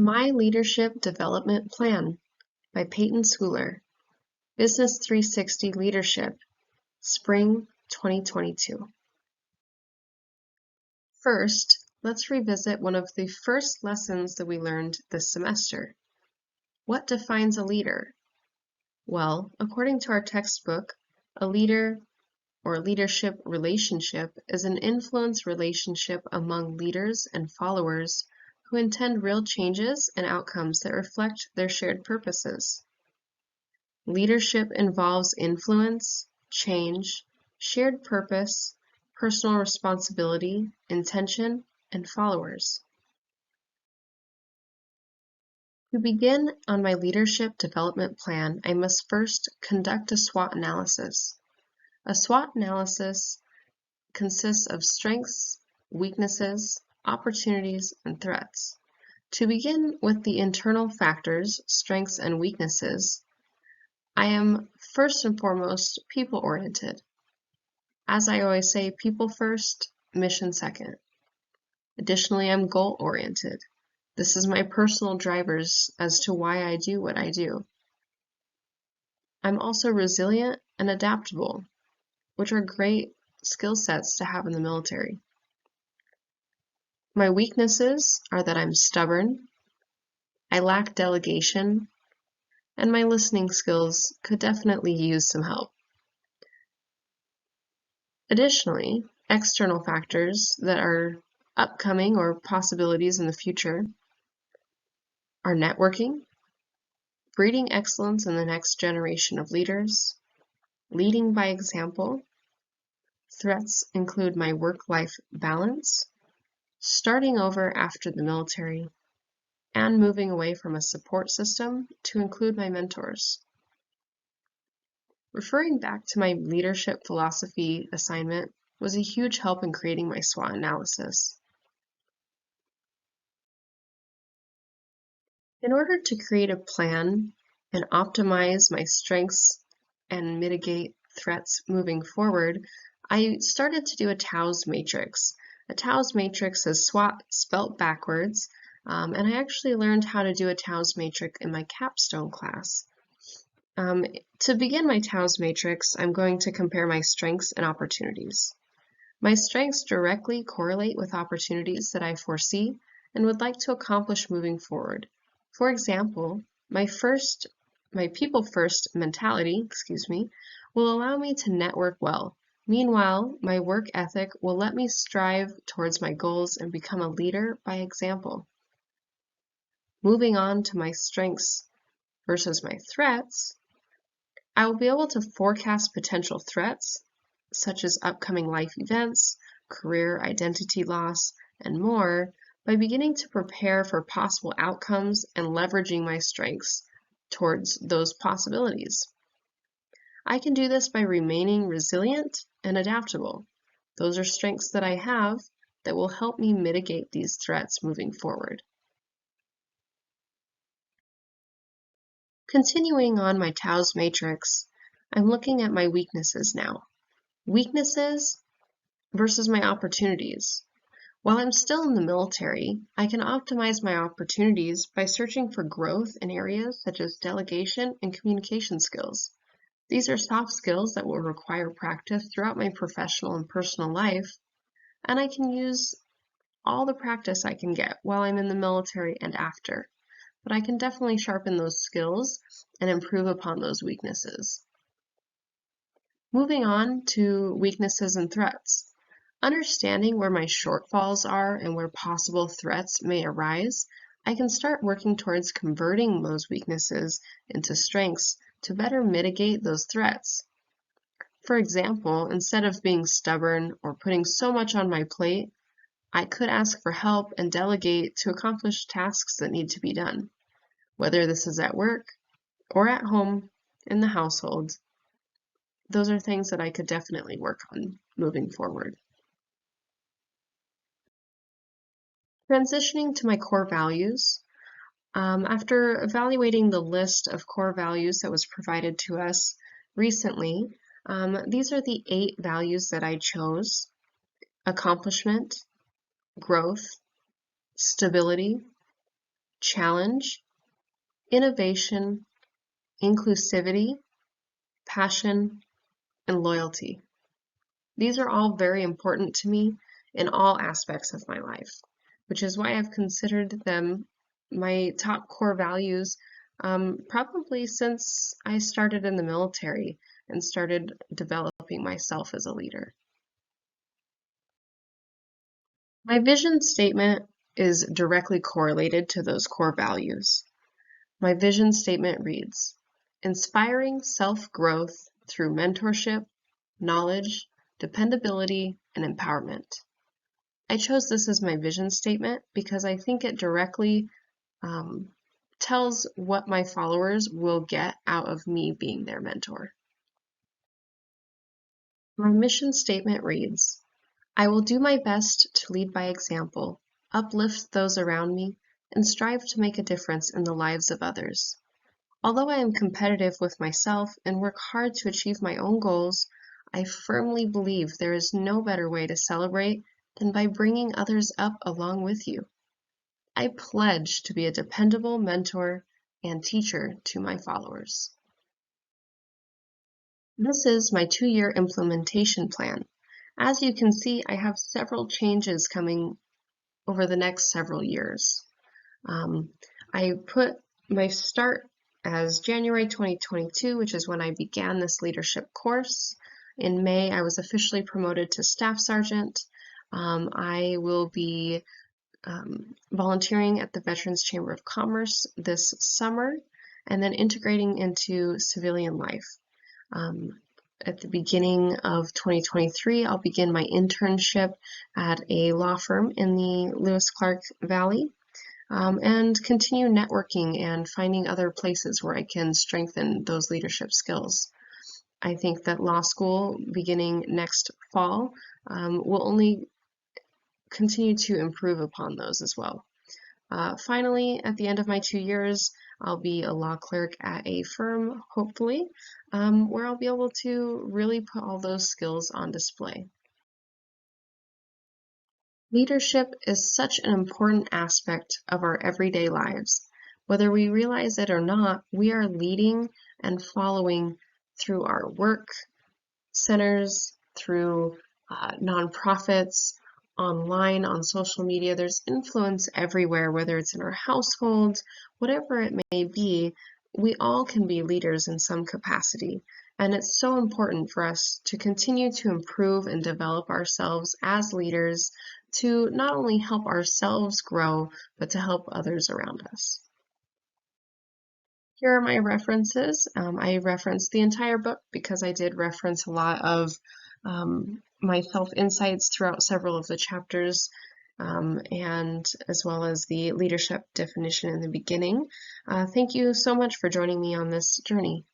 My Leadership Development Plan by Peyton Schooler, Business 360 Leadership, Spring 2022. First, let's revisit one of the first lessons that we learned this semester. What defines a leader? Well, according to our textbook, a leader or leadership relationship is an influence relationship among leaders and followers who intend real changes and outcomes that reflect their shared purposes. Leadership involves influence, change, shared purpose, personal responsibility, intention, and followers. To begin on my leadership development plan, I must first conduct a SWOT analysis. A SWOT analysis consists of strengths, weaknesses, opportunities, and threats. To begin with the internal factors, strengths, and weaknesses, I am first and foremost people-oriented. As I always say, people first, mission second. Additionally, I'm goal-oriented. This is my personal drivers as to why I do what I do. I'm also resilient and adaptable, which are great skill sets to have in the military. My weaknesses are that I'm stubborn, I lack delegation, and my listening skills could definitely use some help. Additionally, external factors that are upcoming or possibilities in the future are networking, breeding excellence in the next generation of leaders, leading by example. Threats include my work-life balance, starting over after the military, and moving away from a support system to include my mentors. Referring back to my leadership philosophy assignment was a huge help in creating my SWOT analysis. In order to create a plan and optimize my strengths and mitigate threats moving forward, I started to do a TAOS Matrix. A TAOS Matrix is SWOT spelt backwards, and I actually learned how to do a TAOS Matrix in my capstone class. To begin my TAOS Matrix, I'm going to compare my strengths and opportunities. My strengths directly correlate with opportunities that I foresee and would like to accomplish moving forward. For example, my people-first mentality, will allow me to network well. Meanwhile, my work ethic will let me strive towards my goals and become a leader by example. Moving on to my strengths versus my threats, I will be able to forecast potential threats, such as upcoming life events, career identity loss, and more, by beginning to prepare for possible outcomes and leveraging my strengths towards those possibilities. I can do this by remaining resilient and adaptable. Those are strengths that I have that will help me mitigate these threats moving forward. Continuing on my TAOS Matrix, I'm looking at my weaknesses now. Weaknesses versus my opportunities. While I'm still in the military, I can optimize my opportunities by searching for growth in areas such as delegation and communication skills. These are soft skills that will require practice throughout my professional and personal life, and I can use all the practice I can get while I'm in the military and after. But I can definitely sharpen those skills and improve upon those weaknesses. Moving on to weaknesses and threats. Understanding where my shortfalls are and where possible threats may arise, I can start working towards converting those weaknesses into strengths to better mitigate those threats. For example, instead of being stubborn or putting so much on my plate, I could ask for help and delegate to accomplish tasks that need to be done, whether this is at work or at home in the household. Those are things that I could definitely work on moving forward. Transitioning to my core values. After evaluating the list of core values that was provided to us recently, these are the 8 values that I chose: accomplishment, growth, stability, challenge, innovation, inclusivity, passion, and loyalty. These are all very important to me in all aspects of my life, which is why I've considered them my top core values probably since I started in the military and started developing myself as a leader. My vision statement is directly correlated to those core values. My vision statement reads, inspiring self-growth through mentorship, knowledge, dependability, and empowerment. I chose this as my vision statement because I think it directly tells what my followers will get out of me being their mentor. My mission statement reads, I will do my best to lead by example, uplift those around me, and strive to make a difference in the lives of others. Although I am competitive with myself and work hard to achieve my own goals, I firmly believe there is no better way to celebrate than by bringing others up along with you. I pledge to be a dependable mentor and teacher to my followers. This is my 2-year implementation plan. As you can see, I have several changes coming over the next several years. I put my start as January 2022, which is when I began this leadership course. In May, I was officially promoted to Staff Sergeant. I will be volunteering at the Veterans Chamber of Commerce this summer, and then integrating into civilian life. At the beginning of 2023, I'll begin my internship at a law firm in the Lewis-Clark Valley, and continue networking and finding other places where I can strengthen those leadership skills. I think that law school, beginning next fall, will only continue to improve upon those as well. Finally, at the end of my 2 years, I'll be a law clerk at a firm, hopefully, where I'll be able to really put all those skills on display. Leadership is such an important aspect of our everyday lives. Whether we realize it or not, we are leading and following through our work centers, through nonprofits, online, on social media. There's influence everywhere, whether it's in our households, whatever it may be, we all can be leaders in some capacity. And it's so important for us to continue to improve and develop ourselves as leaders to not only help ourselves grow, but to help others around us. Here are my references. I referenced the entire book because I did reference a lot of my self-insights throughout several of the chapters, and as well as the leadership definition in the beginning. Thank you so much for joining me on this journey.